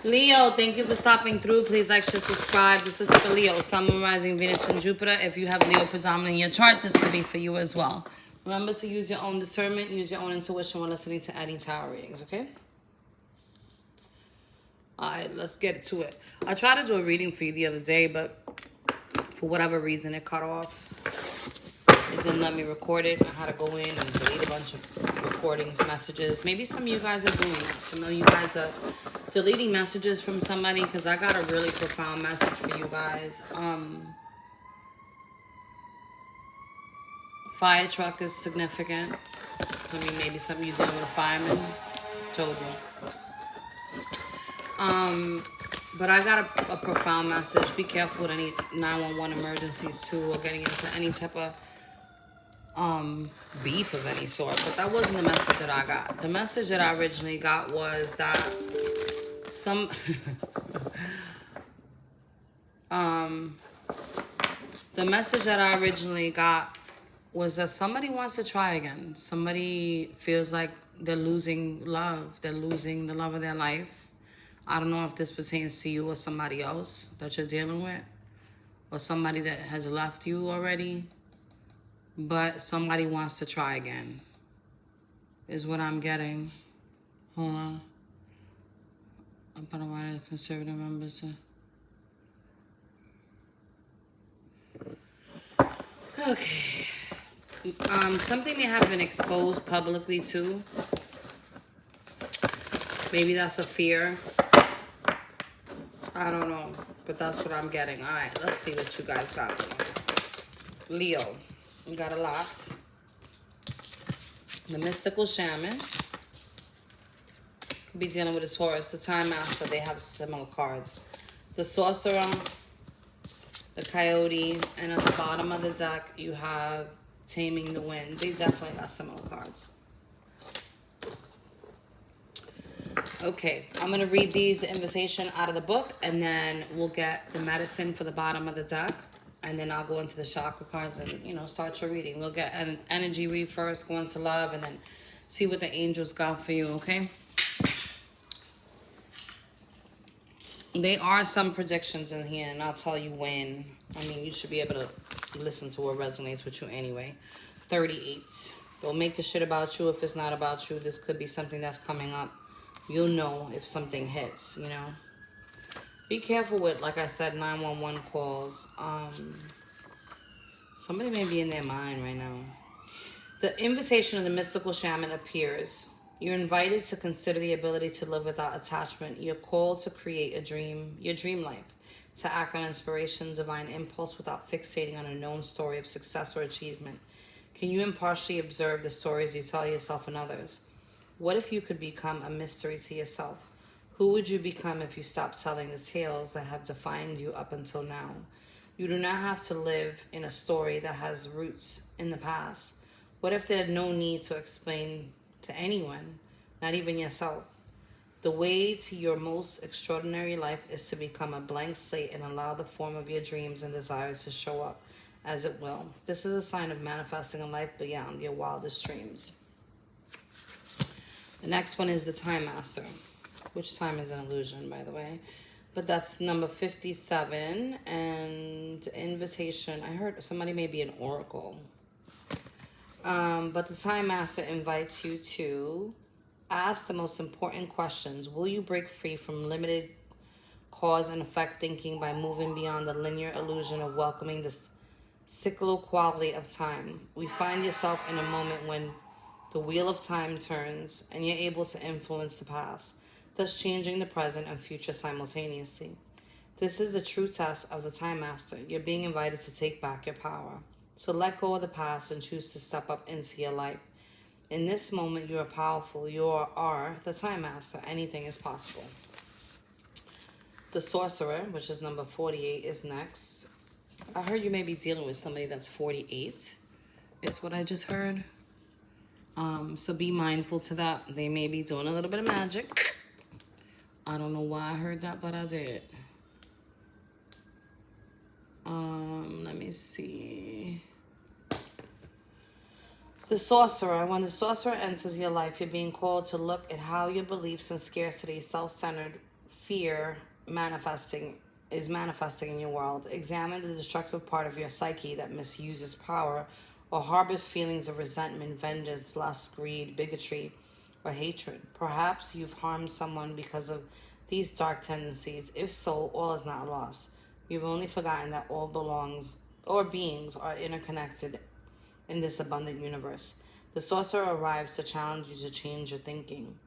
Leo, thank you for stopping through. Please like, share, subscribe. This is for Leo, Sun, Moon, Rising, Venus, and Jupiter. If you have Leo predominant in your chart, this could be for you as well. Remember to use your own discernment, use your own intuition when listening to any tarot readings, okay? All right, let's get to it. I tried to do a reading for you the other day, but for whatever reason, it cut off. It didn't let me record it. I had to go in and delete a bunch of recordings, messages. Maybe some of you guys are doing that. Some of you guys are deleting messages from somebody, because I got a really profound message for you guys. Fire truck is significant. I mean, maybe some of you dealing with a fireman. Told you. But I got a profound message. Be careful with any 911 emergencies too, or getting into any type of beef of any sort. But that wasn't the message that I got. The message that I originally got was that the message that I originally got was that somebody wants to try again. Somebody feels like they're losing love. They're losing the love of their life. I don't know if this pertains to you or somebody else that you're dealing with, or somebody that has left you already. But somebody wants to try again, is what I'm getting. Hold on. I'm gonna want conservative members to... Okay. Something may have been exposed publicly too. Maybe that's a fear. I don't know, but that's what I'm getting. All right, let's see what you guys got. Leo, you got a lot. The mystical shaman. Could be dealing with a Taurus. The time master, they have similar cards. The sorcerer, the coyote, and at the bottom of the deck, you have taming the wind. They definitely got similar cards. Okay, I'm going to read these, the invitation out of the book, and then we'll get the medicine for the bottom of the deck, and then I'll go into the chakra cards and, you know, start your reading. We'll get an energy read first, go into love, and then see what the angels got for you, okay? There are some predictions in here, and I'll tell you when. I mean, you should be able to listen to what resonates with you anyway. 38. Don't make the shit about you if it's not about you. This could be something that's coming up. You'll know if something hits, you know. Be careful with, like I said, 911 calls. Somebody may be in their mind right now. The invitation of the mystical shaman appears. You're invited to consider the ability to live without attachment. You're called to create a dream, your dream life, to act on inspiration, divine impulse without fixating on a known story of success or achievement. Can you impartially observe the stories you tell yourself and others? What if you could become a mystery to yourself? Who would you become if you stopped telling the tales that have defined you up until now? You do not have to live in a story that has roots in the past. What if there had no need to explain to anyone, not even yourself? The way to your most extraordinary life is to become a blank slate and allow the form of your dreams and desires to show up as it will. This is a sign of manifesting a life beyond your wildest dreams. The next one is the Time Master, which time is an illusion, by the way. But that's number 57. And invitation, I heard somebody may be an oracle. But the Time Master invites you to ask the most important questions. Will you break free from limited cause and effect thinking by moving beyond the linear illusion of welcoming the cyclical quality of time? We find yourself in a moment when the wheel of time turns and you're able to influence the past, thus changing the present and future simultaneously. This is the true test of the Time Master. You're being invited to take back your power. So let go of the past and choose to step up into your life. In this moment, you are powerful. You are the Time Master. Anything is possible. The Sorcerer, which is number 48, is next. I heard you may be dealing with somebody that's 48, is what I just heard. So be mindful to that. They may be doing a little bit of magic. I don't know why I heard that, but I did. Let me see. The Sorcerer. When the Sorcerer enters your life, you're being called to look at how your beliefs in scarcity, self-centered, fear is manifesting in your world. Examine the destructive part of your psyche that misuses power or harbors feelings of resentment, vengeance, lust, greed, bigotry, or hatred. Perhaps you've harmed someone because of these dark tendencies. If so, all is not lost. You've only forgotten that all beings are interconnected in this abundant universe. The sorcerer arrives to challenge you to change your thinking.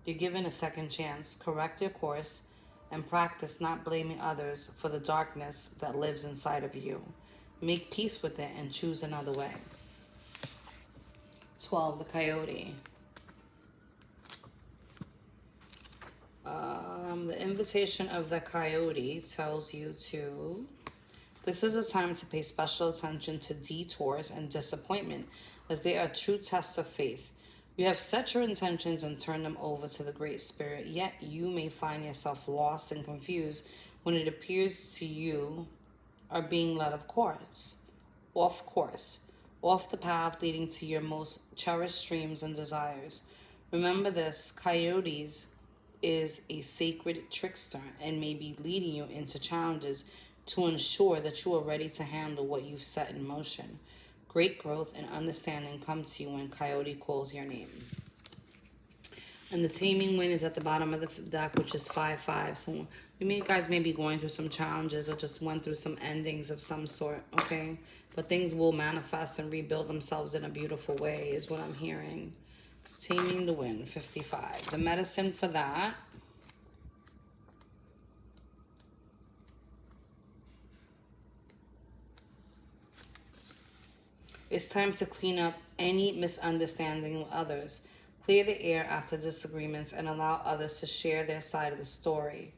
You're given a second chance. Correct your course and practice not blaming others for the darkness that lives inside of you. Make peace with it and choose another way. 12, the coyote. The invitation of the coyote tells you to... This is a time to pay special attention to detours and disappointment, as they are true tests of faith. You have set your intentions and turned them over to the Great Spirit, yet you may find yourself lost and confused when it appears to you are being led off course, off the path leading to your most cherished dreams and desires. Remember this, coyotes is a sacred trickster and may be leading you into challenges to ensure that you are ready to handle what you've set in motion. Great growth and understanding come to you when Coyote calls your name. And the Taming Wind is at the bottom of the deck, which is 5-5. So you guys may be going through some challenges or just went through some endings of some sort, okay? But things will manifest and rebuild themselves in a beautiful way is what I'm hearing. Taming the Wind, 55. The medicine for that... It's time to clean up any misunderstanding with others. Clear the air after disagreements and allow others to share their side of the story.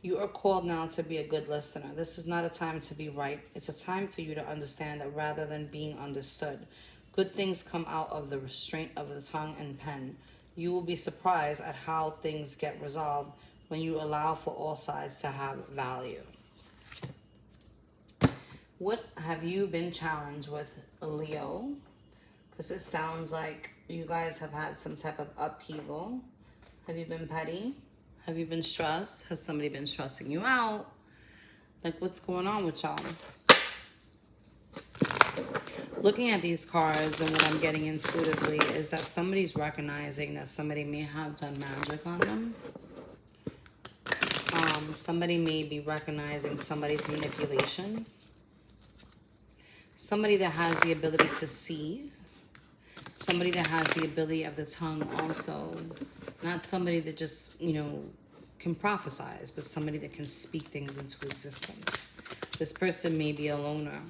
You are called now to be a good listener. This is not a time to be right. It's a time for you to understand that rather than being understood. Good things come out of the restraint of the tongue and pen. You will be surprised at how things get resolved when you allow for all sides to have value. What have you been challenged with, Leo? Because it sounds like you guys have had some type of upheaval. Have you been petty? Have you been stressed? Has somebody been stressing you out? Like, what's going on with y'all? Looking at these cards and what I'm getting intuitively is that somebody's recognizing that somebody may have done magic on them. Somebody may be recognizing somebody's manipulation. Somebody that has the ability to see. Somebody that has the ability of the tongue also. Not somebody that just, can prophesize, but somebody that can speak things into existence. This person may be a loner.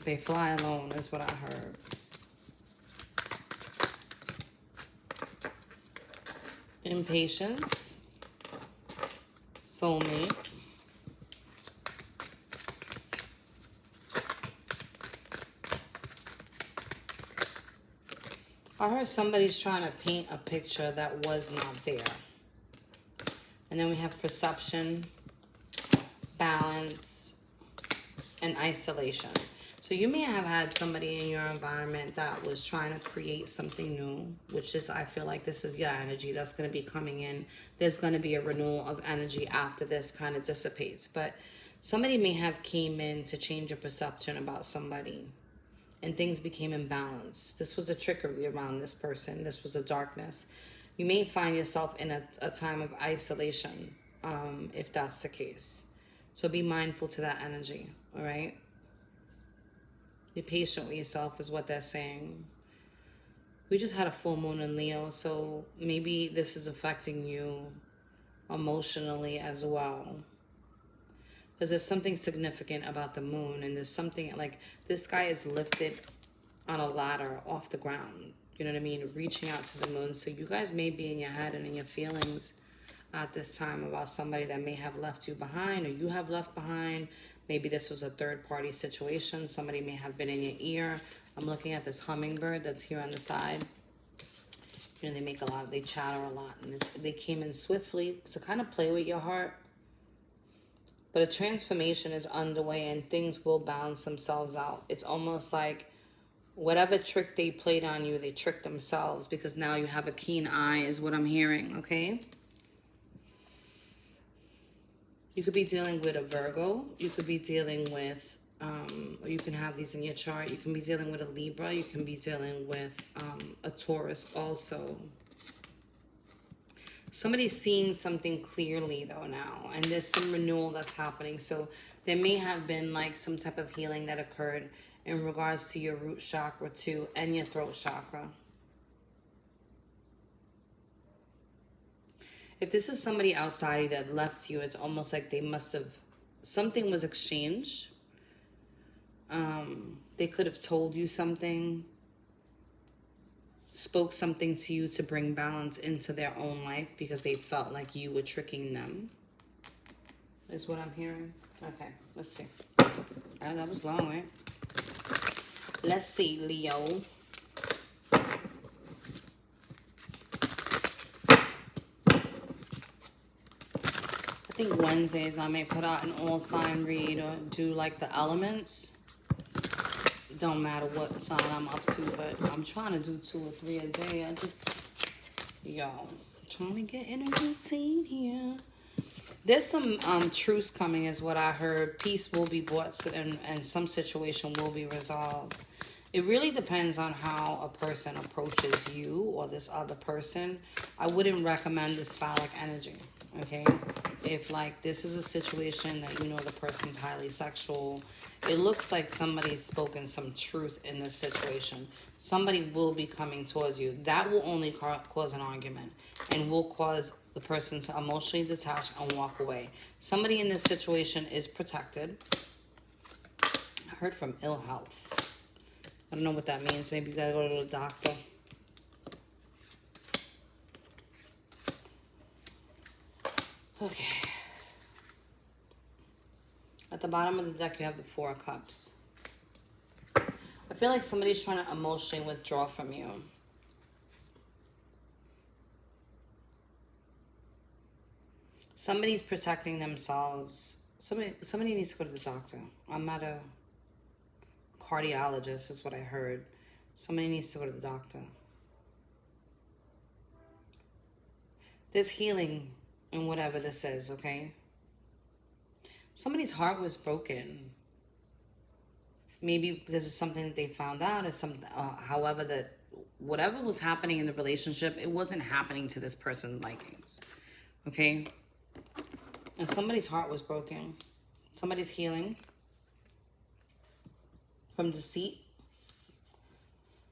They fly alone is what I heard. Impatience. Soulmate. I heard somebody's trying to paint a picture that was not there. And then we have perception, balance, and isolation. So you may have had somebody in your environment that was trying to create something new, which is, I feel like this is your energy that's going to be coming in. There's going to be a renewal of energy after this kind of dissipates. But somebody may have came in to change your perception about somebody. And things became imbalanced. This was a trickery around this person. This was a darkness. You may find yourself in a time of isolation, if that's the case. So be mindful to that energy, all right? Be patient with yourself is what they're saying. We just had a full moon in Leo, so maybe this is affecting you emotionally as well. Because there's something significant about the moon, and there's something like this guy is lifted on a ladder off the ground. You know what I mean? Reaching out to the moon. So you guys may be in your head and in your feelings at this time about somebody that may have left you behind or you have left behind. Maybe this was a third-party situation. Somebody may have been in your ear. I'm looking at this hummingbird that's here on the side. They make a lot, they chatter a lot. And they came in swiftly to kind of play with your heart. But a transformation is underway and things will balance themselves out. It's almost like whatever trick they played on you, they tricked themselves because now you have a keen eye is what I'm hearing, okay? You could be dealing with a Virgo. You could be dealing with, or you can have these in your chart. You can be dealing with a Libra. You can be dealing with a Taurus also. Somebody's seeing something clearly though now, and there's some renewal that's happening. So there may have been like some type of healing that occurred in regards to your root chakra too, and your throat chakra. If this is somebody outside that left you, it's almost like they must have, something was exchanged. They could have told you something, spoke something to you to bring balance into their own life because they felt like you were tricking them, is what I'm hearing. Okay, let's see. Oh, that was long, right? Let's see, Leo. I think Wednesdays I may put out an all sign read or do like the elements. It don't matter what sign I'm up to, but I'm trying to do 2 or 3 a day. I just, yo, trying to get in a routine here. There's some truce coming is what I heard. Peace will be brought and some situation will be resolved. It really depends on how a person approaches you or this other person. I wouldn't recommend this phallic energy, okay? If like this is a situation that you know the person's highly sexual, it looks like somebody's spoken some truth in this situation. Somebody will be coming towards you. That will only cause an argument and will cause the person to emotionally detach and walk away. Somebody in this situation is protected. I heard from ill health. I don't know what that means. Maybe you gotta go to the doctor. Okay. At the bottom of the deck, you have the 4 of Cups. I feel like somebody's trying to emotionally withdraw from you. Somebody's protecting themselves. Somebody needs to go to the doctor. I'm not a cardiologist, is what I heard. Somebody needs to go to the doctor. There's healing in whatever this is, okay? Somebody's heart was broken. Maybe because of something that they found out, or something. However, that whatever was happening in the relationship, it wasn't happening to this person's likings, okay? And somebody's heart was broken. Somebody's healing from deceit,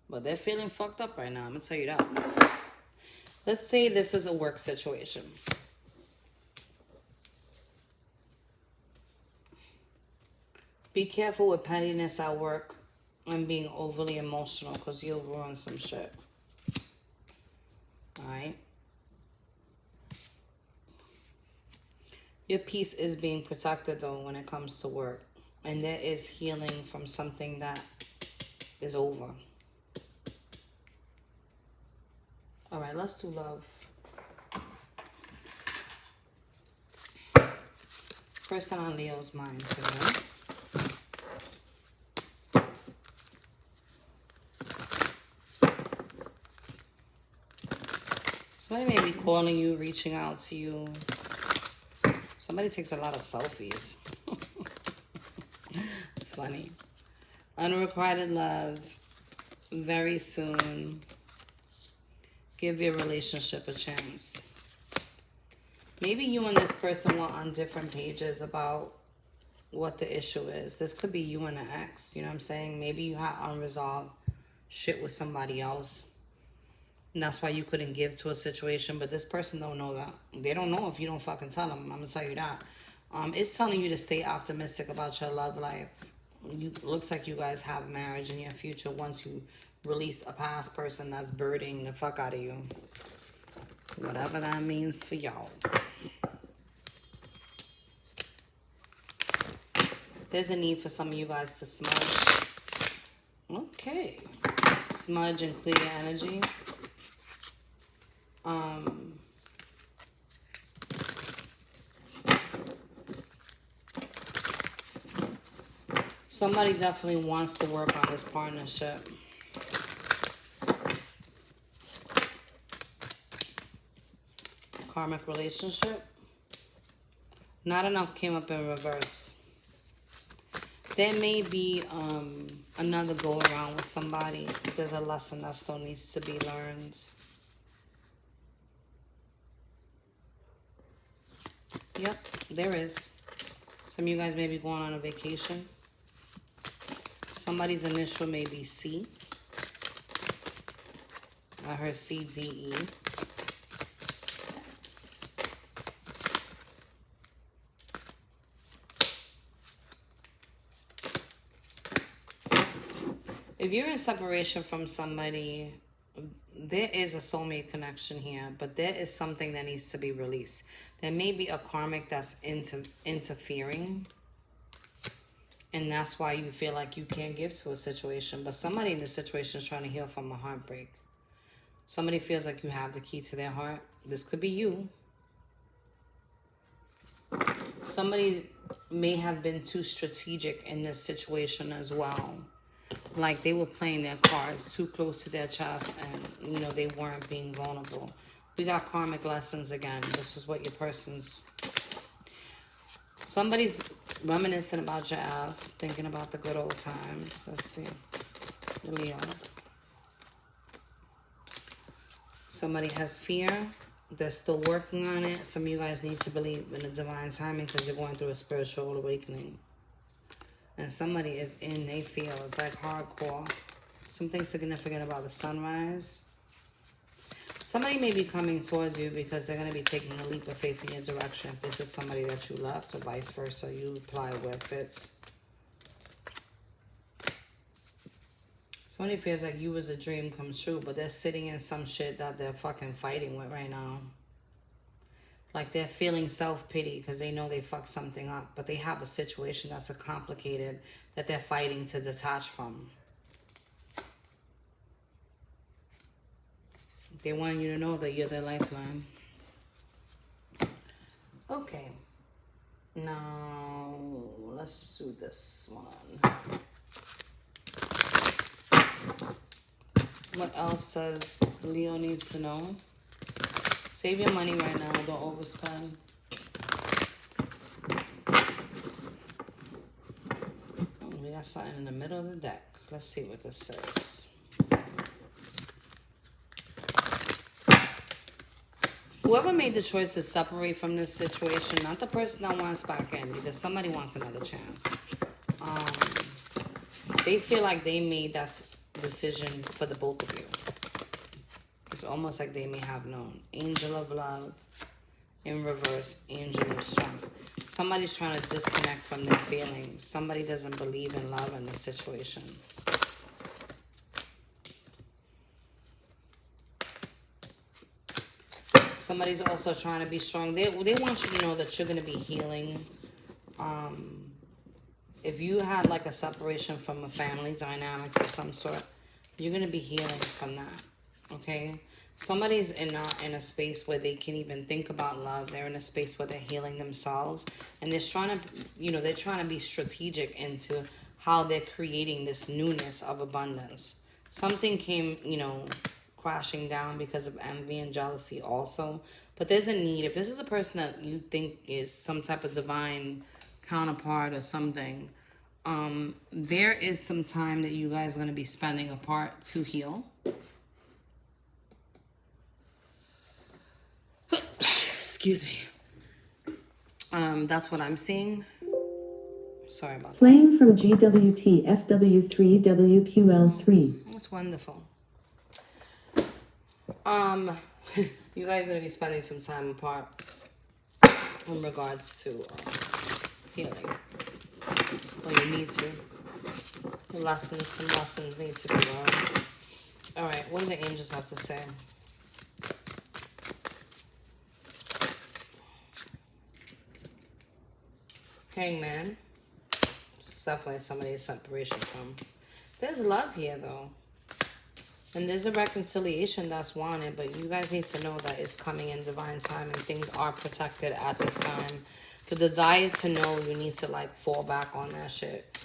but they're feeling fucked up right now. I'm gonna tell you that. Let's say this is a work situation. Be careful with pettiness at work and being overly emotional because you'll ruin some shit. Alright? Your peace is being protected though when it comes to work. And there is healing from something that is over. Alright, let's do love. Person on Leo's mind today. Somebody may be calling you, reaching out to you. Somebody takes a lot of selfies. It's funny. Unrequited love. Very soon. Give your relationship a chance. Maybe you and this person were on different pages about what the issue is. This could be you and an ex. You know what I'm saying? Maybe you had unresolved shit with somebody else. And that's why you couldn't give to a situation. But this person don't know that. They don't know if you don't fucking tell them. I'm going to tell you that. It's telling you to stay optimistic about your love life. Looks like you guys have marriage in your future once you release a past person that's burdening the fuck out of you. Whatever that means for y'all. There's a need for some of you guys to smudge. Okay. Smudge and clear your energy. Somebody definitely wants to work on this partnership. Karmic relationship. Not enough came up in reverse. There may be another go around with somebody. There's a lesson that still needs to be learned. Yep, there is. Some of you guys may be going on a vacation. Somebody's initial may be C. I heard C, D, E. If you're in separation from somebody, there is a soulmate connection here, but there is something that needs to be released. There may be a karmic that's interfering, and that's why you feel like you can't give to a situation. But somebody in this situation is trying to heal from a heartbreak. Somebody feels like you have the key to their heart. This could be you. Somebody may have been too strategic in this situation as well. Like they were playing their cards too close to their chest, and you know, they weren't being vulnerable. We got karmic lessons again. This is what your person's... Somebody's reminiscing about your ass, thinking about the good old times. Let's see. Leo. Somebody has fear. They're still working on it. Some of you guys need to believe in the divine timing because you're going through a spiritual awakening. And somebody is in they feel. It's like hardcore. Something significant about the sunrise. Somebody may be coming towards you because they're going to be taking a leap of faith in your direction. If this is somebody that you left, or vice versa, you apply where it fits. Somebody feels like you was a dream come true, but they're sitting in some shit that they're fucking fighting with right now. Like they're feeling self-pity because they know they fucked something up, but they have a situation that's a complicated that they're fighting to detach from. They want you to know that you're their lifeline. Okay. Now, let's do this one. What else does Leo needs to know? Save your money right now. Don't overspend. Oh, we got something in the middle of the deck. Let's see what this says. Whoever made the choice to separate from this situation, not the person that wants back in, because somebody wants another chance. They feel like they made that decision for the both of you. It's almost like they may have known. Angel of love in reverse, angel of strength. Somebody's trying to disconnect from their feelings. Somebody doesn't believe in love in this situation. Somebody's also trying to be strong. They want you to know that you're going to be healing. If you had like a separation from a family dynamics of some sort, you're going to be healing from that. Okay? Somebody's in a space where they can even think about love. They're in a space where they're healing themselves. And they're trying to, they're trying to be strategic into how they're creating this newness of abundance. Something came, crashing down because of envy and jealousy also. But there's a need. If this is a person that you think is some type of divine counterpart or something, there is some time that you guys are going to be spending apart to heal. Excuse me. That's what I'm seeing. Sorry about that. Playing from GWT FW3 WQL3. That's wonderful. You guys are going to be spending some time apart in regards to healing. Well, you need to. Some lessons need to be learned. Alright, what do the angels have to say? Hangman. It's definitely somebody's separation from. There's love here, though. And there's a reconciliation that's wanted, but you guys need to know that it's coming in divine time and things are protected at this time. The desire to know, you need to like fall back on that shit.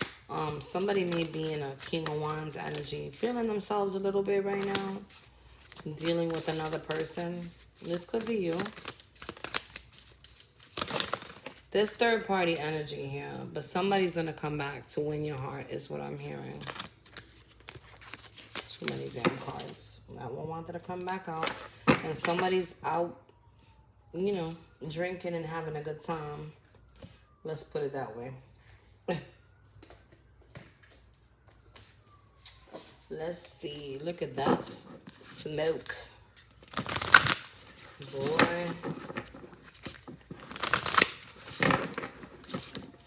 Somebody may be in a King of Wands energy, feeling themselves a little bit right now, dealing with another person. This could be you. There's third party energy here, but somebody's gonna come back to win your heart is what I'm hearing. Too many damn cards. That one wanted to come back out. And somebody's out, you know, drinking and having a good time. Let's put it that way. Let's see. Look at that smoke. Boy.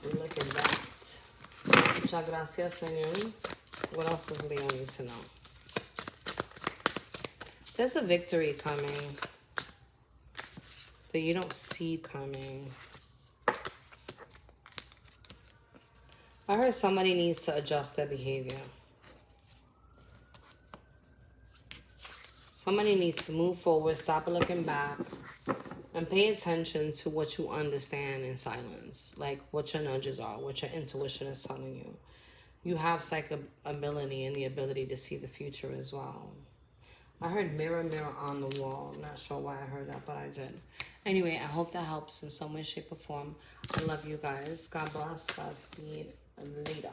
Look at that. Muchas gracias, señor. What else does Leo need to know? There's a victory coming that you don't see coming. I heard somebody needs to adjust their behavior. Somebody needs to move forward, stop looking back, and pay attention to what you understand in silence. Like what your nudges are, what your intuition is telling you. You have psychic ability and the ability to see the future as well. I heard mirror, mirror on the wall. I'm not sure why I heard that, but I did. Anyway, I hope that helps in some way, shape, or form. I love you guys. God bless. Godspeed. Later.